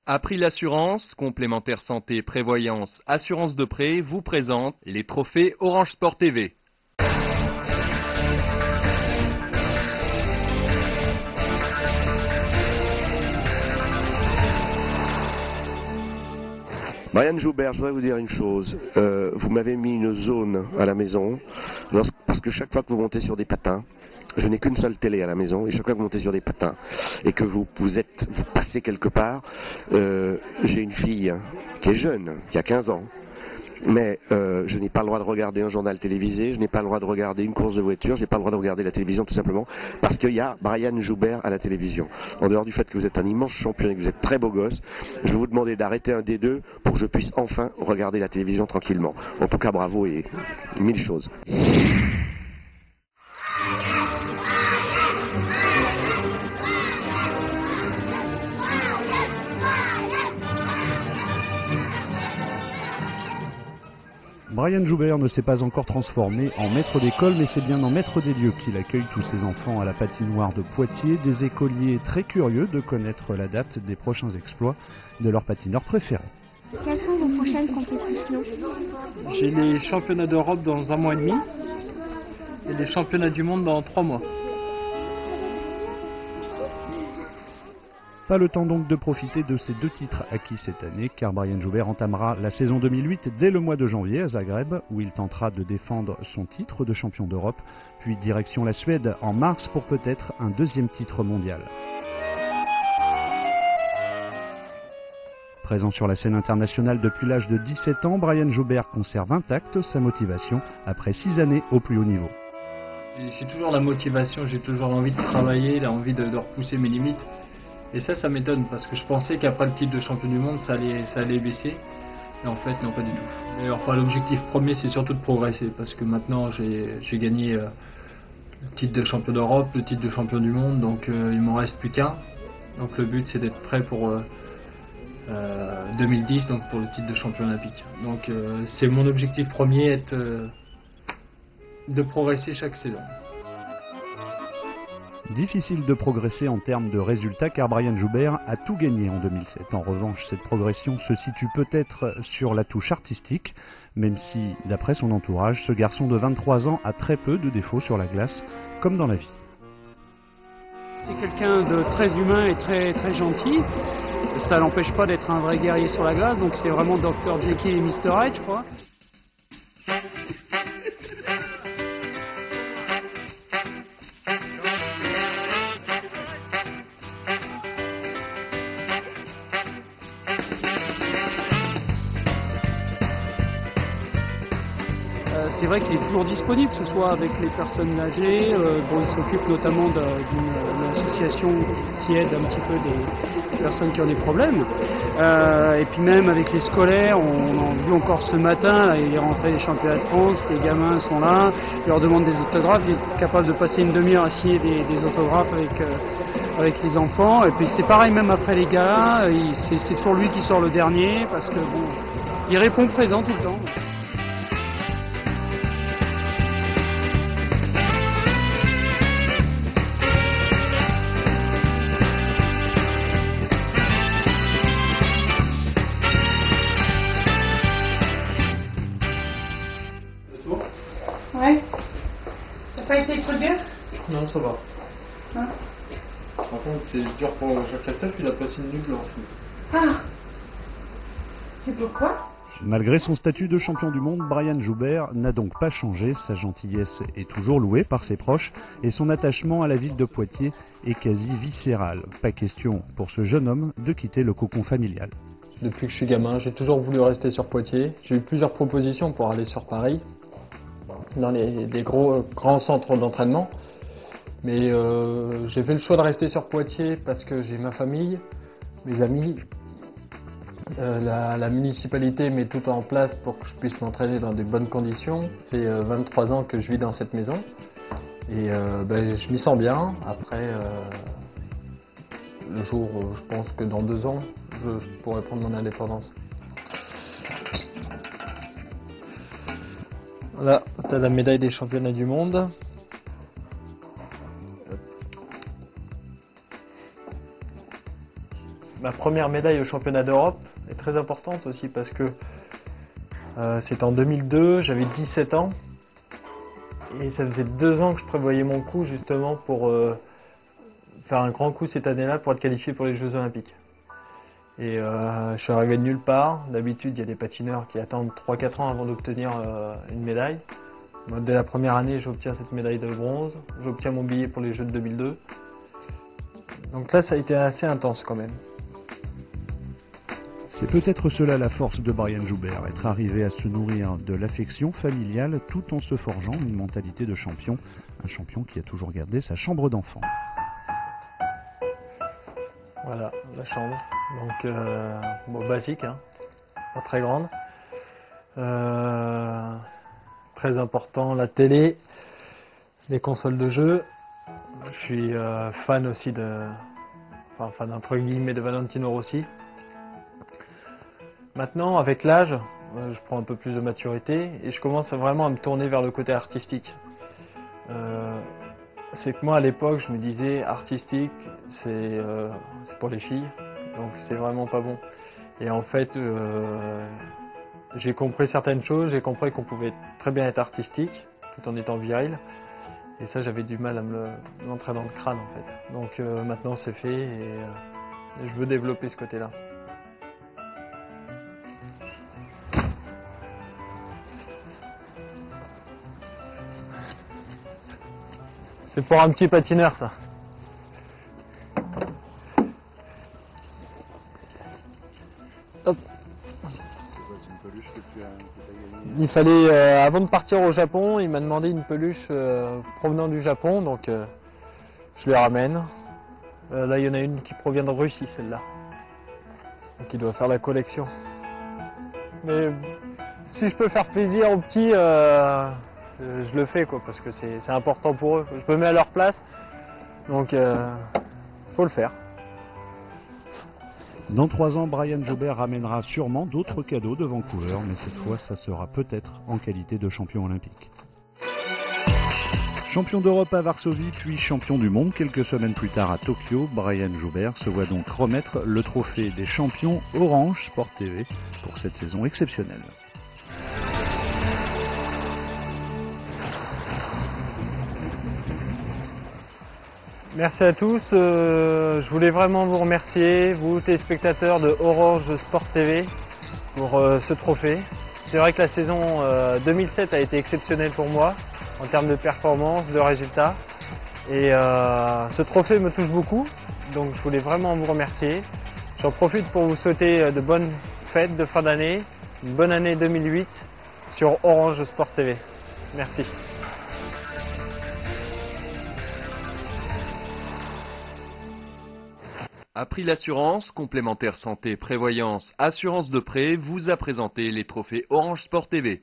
April Assurance, complémentaire santé, prévoyance, assurance de prêt, vous présente les trophées Orange Sport TV. Brian Joubert, je voudrais vous dire une chose. Vous m'avez mis une zone à la maison, parce que chaque fois que vous montez sur des patins, je n'ai qu'une seule télé à la maison, et chaque fois que vous montez sur des patins, et que vous passez quelque part, j'ai une fille qui est jeune, qui a 15 ans, mais je n'ai pas le droit de regarder un journal télévisé, je n'ai pas le droit de regarder une course de voiture, je n'ai pas le droit de regarder la télévision tout simplement parce qu'il y a Brian Joubert à la télévision. En dehors du fait que vous êtes un immense champion et que vous êtes très beau gosse, je vais vous demander d'arrêter un des deux pour que je puisse enfin regarder la télévision tranquillement. En tout cas, bravo et mille choses. Brian Joubert ne s'est pas encore transformé en maître d'école, mais c'est bien en maître des lieux qu'il accueille tous ses enfants à la patinoire de Poitiers, des écoliers très curieux de connaître la date des prochains exploits de leur patineur préféré. Quelles sont vos prochaines compétitions? J'ai les championnats d'Europe dans 1 mois et demi et les championnats du monde dans 3 mois. Pas le temps donc de profiter de ces 2 titres acquis cette année, car Brian Joubert entamera la saison 2008 dès le mois de janvier à Zagreb, où il tentera de défendre son titre de champion d'Europe, puis direction la Suède en mars pour peut-être un 2e titre mondial. Présent sur la scène internationale depuis l'âge de 17 ans, Brian Joubert conserve intacte sa motivation après 6 années au plus haut niveau. J'ai toujours la motivation, j'ai toujours l'envie de travailler, l'envie de repousser mes limites. Et ça m'étonne parce que je pensais qu'après le titre de champion du monde, ça allait baisser. Et en fait, non, pas du tout. D'ailleurs, l'objectif premier, c'est surtout de progresser parce que maintenant, j'ai gagné le titre de champion d'Europe, le titre de champion du monde, donc il m'en reste plus qu'un. Donc le but, c'est d'être prêt pour 2010, donc pour le titre de champion olympique. Donc c'est mon objectif premier, de progresser chaque saison. Difficile de progresser en termes de résultats car Brian Joubert a tout gagné en 2007. En revanche, cette progression se situe peut-être sur la touche artistique, même si, d'après son entourage, ce garçon de 23 ans a très peu de défauts sur la glace, comme dans la vie. C'est quelqu'un de très humain et très, très gentil. Ça l'empêche pas d'être un vrai guerrier sur la glace, donc c'est vraiment Dr Jekyll et Mr Hyde, je crois. C'est vrai qu'il est toujours disponible, que ce soit avec les personnes âgées, il s'occupe notamment d'une association qui aide un petit peu des personnes qui ont des problèmes. Et puis même avec les scolaires, on a vu encore ce matin, là, il est rentré des championnats de France, les gamins sont là, ils leur demandent des autographes, il est capable de passer une demi-heure à signer des autographes avec les enfants. Et puis c'est pareil même après les galas, c'est toujours lui qui sort le dernier, parce que bon, il répond présent tout le temps. Ouais. Ça n'a pas été trop dur? Non, ça va. Hein? Par contre, c'est dur pour Jacques-Christophe, il a passé une nuit blanche. Ah. Et pourquoi? Malgré son statut de champion du monde, Brian Joubert n'a donc pas changé. Sa gentillesse est toujours louée par ses proches et son attachement à la ville de Poitiers est quasi viscéral. Pas question pour ce jeune homme de quitter le cocon familial. Depuis que je suis gamin, j'ai toujours voulu rester sur Poitiers. J'ai eu plusieurs propositions pour aller sur Paris, dans des grands centres d'entraînement. Mais j'ai fait le choix de rester sur Poitiers parce que j'ai ma famille, mes amis. La municipalité met tout en place pour que je puisse m'entraîner dans de bonnes conditions. Ça fait 23 ans que je vis dans cette maison et je m'y sens bien. Après, le jour, je pense que dans 2 ans, je pourrai prendre mon indépendance. Voilà, tu as la médaille des championnats du monde. Ma première médaille au championnat d'Europe est très importante aussi parce que c'était en 2002, j'avais 17 ans et ça faisait 2 ans que je prévoyais mon coup justement pour faire un grand coup cette année-là pour être qualifié pour les Jeux Olympiques. Et je suis arrivé de nulle part. D'habitude, il y a des patineurs qui attendent 3-4 ans avant d'obtenir une médaille. Moi, dès la première année, j'obtiens cette médaille de bronze. J'obtiens mon billet pour les Jeux de 2002. Donc là, ça a été assez intense quand même. C'est peut-être cela la force de Brian Joubert, être arrivé à se nourrir de l'affection familiale tout en se forgeant une mentalité de champion. Un champion qui a toujours gardé sa chambre d'enfant. Voilà, la chambre. Donc, bon, basique, hein. Pas très grande. Très important, la télé, les consoles de jeu. Je suis fan aussi fan entre guillemets de Valentino Rossi. Maintenant, avec l'âge, je prends un peu plus de maturité et je commence vraiment à me tourner vers le côté artistique. C'est que moi, à l'époque, je me disais artistique, c'est pour les filles, donc c'est vraiment pas bon. Et en fait, j'ai compris certaines choses, j'ai compris qu'on pouvait très bien être artistique tout en étant viril. Et ça, j'avais du mal à l'entrer dans le crâne en fait. Donc maintenant, c'est fait et je veux développer ce côté-là. C'est pour un petit patineur, ça. Hop. Il fallait, avant de partir au Japon, il m'a demandé une peluche provenant du Japon, donc je lui ramène. Là, il y en a une qui provient de Russie, celle-là. Donc il doit faire la collection. Mais si je peux faire plaisir aux petits, je le fais, quoi, parce que c'est important pour eux. Je me mets à leur place, donc faut le faire. Dans 3 ans, Brian Joubert ramènera sûrement d'autres cadeaux de Vancouver, mais cette fois, ça sera peut-être en qualité de champion olympique. Champion d'Europe à Varsovie, puis champion du monde quelques semaines plus tard à Tokyo, Brian Joubert se voit donc remettre le trophée des champions Orange Sport TV pour cette saison exceptionnelle. Merci à tous, je voulais vraiment vous remercier, vous téléspectateurs de Orange Sport TV, pour ce trophée. C'est vrai que la saison 2007 a été exceptionnelle pour moi, en termes de performance, de résultats. Et ce trophée me touche beaucoup, donc je voulais vraiment vous remercier. J'en profite pour vous souhaiter de bonnes fêtes de fin d'année, une bonne année 2008 sur Orange Sport TV. Merci. April Assurance, complémentaire santé, prévoyance, assurance de prêt, vous a présenté les trophées Orange Sport TV.